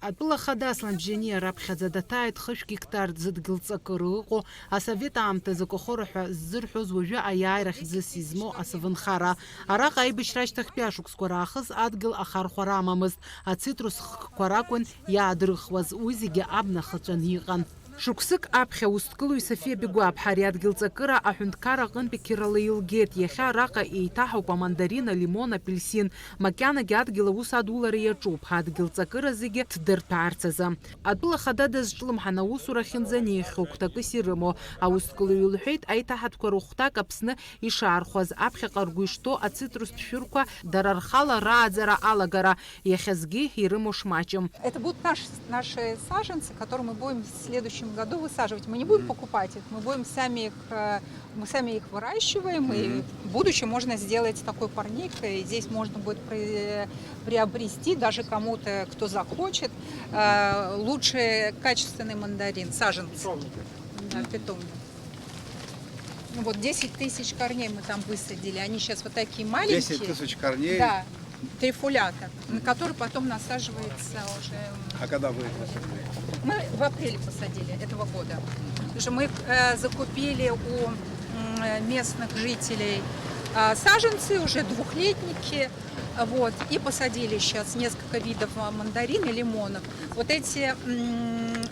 Атәыла хада Асламбжьаниа раԥхьаӡа даҭааит хышә гектар зыдгьылҵакыра ыҟоу асовет аамҭазы Кохора ҳәа ззырҳәоз уажәы аиааира хьӡыс измоу асовнхара. Араҟа аибашьра ашьҭахьтәи ашықәсқәа раахыс адгьыл ахархәара амамызт. Ацитрус хкқәа ракәын иаадырхуаз, уи зегьы абна хыҵәаны иҟан. Шықәсык аԥхьа узҭгылоу Софиа Бигәаԥ ари адгьылҵакыра аҳәынҭқар аҟынтәи Кирала илгеит. Иахьа араҟа еиҭаҳауп амандарин, алимон, апельсин. Макьанагьы адгьыл аус адулара иаҿуп адгьылҵакыра зегьы ҭдырҭәаарц азы. Атәыла хада дазҿлымҳан аусура ахьынӡанеихьоу хәҭакыс ирымоу. Аусҭгылаҩ илҳәеит, аиҭаҳатәқәа рыхәҭак Аԥсны ишаархәаз, аԥхьаҟа ргәы ишҭоу ацитрустә шәырқәа дара рхала рааӡара алагара иахьазгьы ирымоу шмаҷым. Это будут наши саженцы, которые мы будем в следующем году высаживать. Мы не будем покупать их, мы сами их выращиваем, и в будущем можно сделать такой парник, и здесь можно будет приобрести даже кому-то, кто захочет, лучший качественный мандарин, саженцы, питомник. Вот 10 тысяч корней мы там высадили, они сейчас вот такие маленькие. 10 тысяч корней? Да, трифулята, на который потом насаживается уже. А когда вы их посадили? Мы в апреле посадили этого года. Потому что мы закупили у местных жителей саженцы, уже двухлетники, вот, и посадили сейчас несколько видов мандарин и лимонов. Вот эти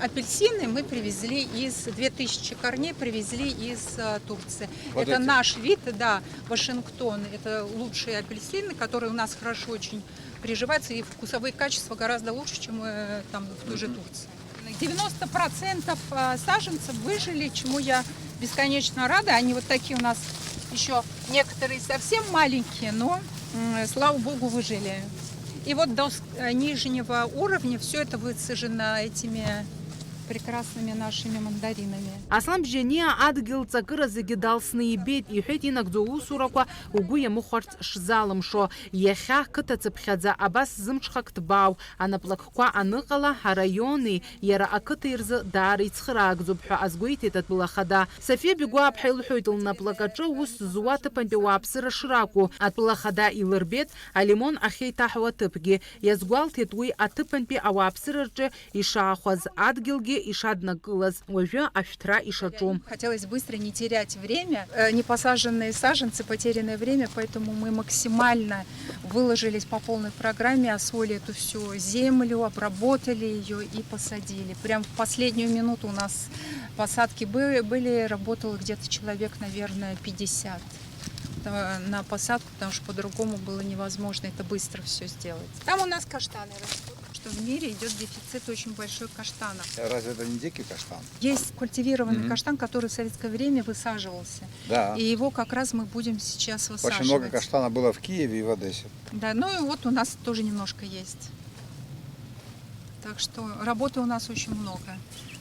апельсины мы привезли 2000 корней привезли из Турции. Вот это наш вид, да, Вашингтон. Это лучшие апельсины, которые у нас хорошо очень приживаются, и вкусовые качества гораздо лучше, чем там в той же Турции. 90% саженцев выжили, чему я бесконечно рада. Они вот такие у нас еще некоторые совсем маленькие, но, слава богу, выжили. И вот до нижнего уровня все это высажено этими прекрасными нашими мандаринами. Асламбжьаниа адгьылҵакыра зегьы далсны ибеит, иҳәеит инагӡоу аусурақәа угәы иамыхәарц шзалымшо. Иахьа қыҭацыԥхьаӡа абас зымҽхак ҭбаау анаплакқәа аныҟала араиони иара ақыҭа рзы даара ицхыраагӡоуп ҳәа азгәеиҭеит атәыла хада. Софиа Бигәаԥ илҳәоит лнаплакаҿы ус зуа аҭыԥантәи ауааԥсыра шракәу. Атәыла хада илырбеит алимон ахьеиҭаҳуа аҭыԥгьы. Иазгәалҭеит уи аҭыԥантәи ауааԥсыра рҿы ишаахәаз адгьылгьы ишаднакылаз, уажәы ашәҭра ишаҿу. Хотелось быстро не терять время, непосаженные саженцы, потерянное время, поэтому мы максимально выложились по полной программе, освоили эту всю землю, обработали ее и посадили. Прям в последнюю минуту у нас посадки были, работало где-то человек, наверное, 50 на посадку, потому что по-другому было невозможно это быстро все сделать. Там у нас каштаны растут. Что в мире идет дефицит очень большой каштана. Разве это не дикий каштан? Есть культивированный каштан, который в советское время высаживался. Да. И его как раз мы будем сейчас высаживать. Очень много каштана было в Киеве и в Одессе. Да, ну и вот у нас тоже немножко есть. Так что работы у нас очень много.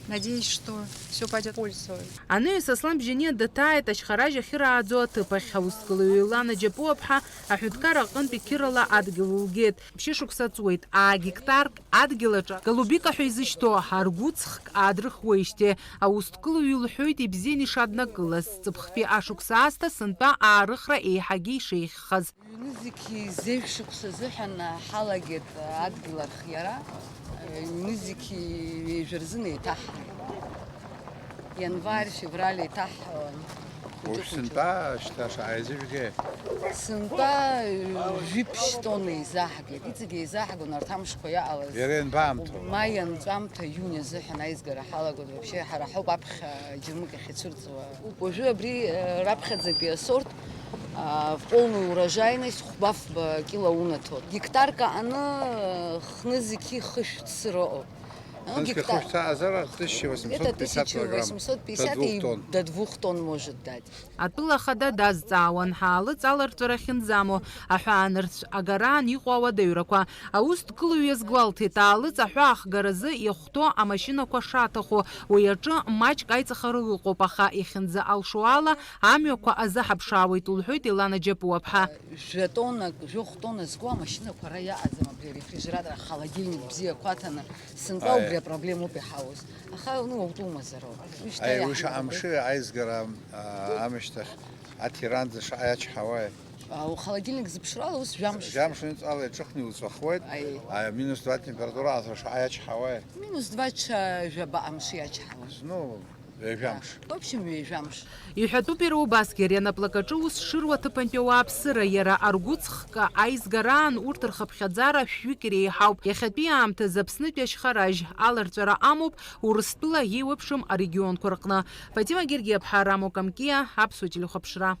Надеюсь, что все пойдет в пользу. Аныҩс Асламбжьаниа даҭааит ашьхаражь ахьырааӡо аҭыԥахь. Аусҭгылаҩ Илана Џьапуаԥҳа аҳәынҭқар аҟынтәи Кирала адгьыл лгеит. Ԥшьышықәса ҵуеит, гектарк адгьыл аҿы галубика ҳәа изышьҭоу ҳаргәыҵхк аадрыхуеижьҭеи. Аусҭгылаҩ илҳәоит ибзиан ишаднакылаз. Ҵыԥхтәи ашықәса аасҭа сынтәа аарыхра еиҳагьы ишеиӷьхаз. Ҩ-зегьы зеиԥш шықәса азыҳәан ҳалагеит адгьыл архиара. Ҩ-зегьы ҩажәа рзын еиҭаҳҳаит. Январь, февраль еиҭаҳҳауан. Сынтәа шьҭа Сынтәа жәиԥшь тонна еизаҳгеит. Иҵегьы еизаҳгон арҭ амшқәа иаҟалаз. Иара ианбаамҭоу? Маи анҵәамҭа, иуни азыҳәан аизгара ҳалагоит. Вообще ҳара ҳауп аԥхьа џьармыкь ахьицәырҵуа. Уажәы абри раԥхьаӡатәи асорт в полную урожайность хәбаф кила унаҭоит. Гектарка аны хны-зеқьы хышәҭ роуп. Гектар 1850 килограмм. 1850 и до 2 тонн может дать. Атәыла хада дазҵаауан ҳаалыҵаларҵәара ахьынӡамоу аҳәаанырцә агараан иҟоу ауадаҩрақәа. Аусҭгылаҩ иазгәалҭеит, аалыҵ аҳәа ахгаразы иахәҭоу амашьынақәа шаҭаху. Уи аҿы маҷк аиҵахара ыҟоуп, аха ихьынӡа алшо ала амҩақәа азаҳаԥшаауеит, лҳәоит Илана Џьапуаԥҳа. Жәохә тонна зго амашьынақәа ара иаҟаӡам, абри арефрижератор, ахаладильник бзиақәа аҭаны. Сынтәа убри апроблемоуп иҳауз. Аха утәумазароуп. Уи шаҟа амшы аизгара амышьҭахь аҭиранӡа шаҟа иачҳауа Холодильник зыԥшрала ус жәамш. Жамшын ала ҿыхны уцәахуеит. Минус 2 температура азрашаҟа иачҳауеит. Минус 2 жәаба амши иачҳауеит. Ну, ҩажәамш. В общем, ҩажәамш. Иҳәатәуп иара убасгьы ари анаплакаҿы ус шыруа аҭыԥантәи ауааԥсыра, иара аргәыҵхка аизгараан урҭ рхыԥхьаӡара шәҩык иреиҳауп. Иахьатәи аамҭазы Аԥснытәи ашьхаражь аларҵәара амоуп Урыстәыла еиуеиԥшым арегионқәа рҟны. Фатима Гергиаԥҳа, Рамо Камкиа, Аԥсуа телехәаԥшра.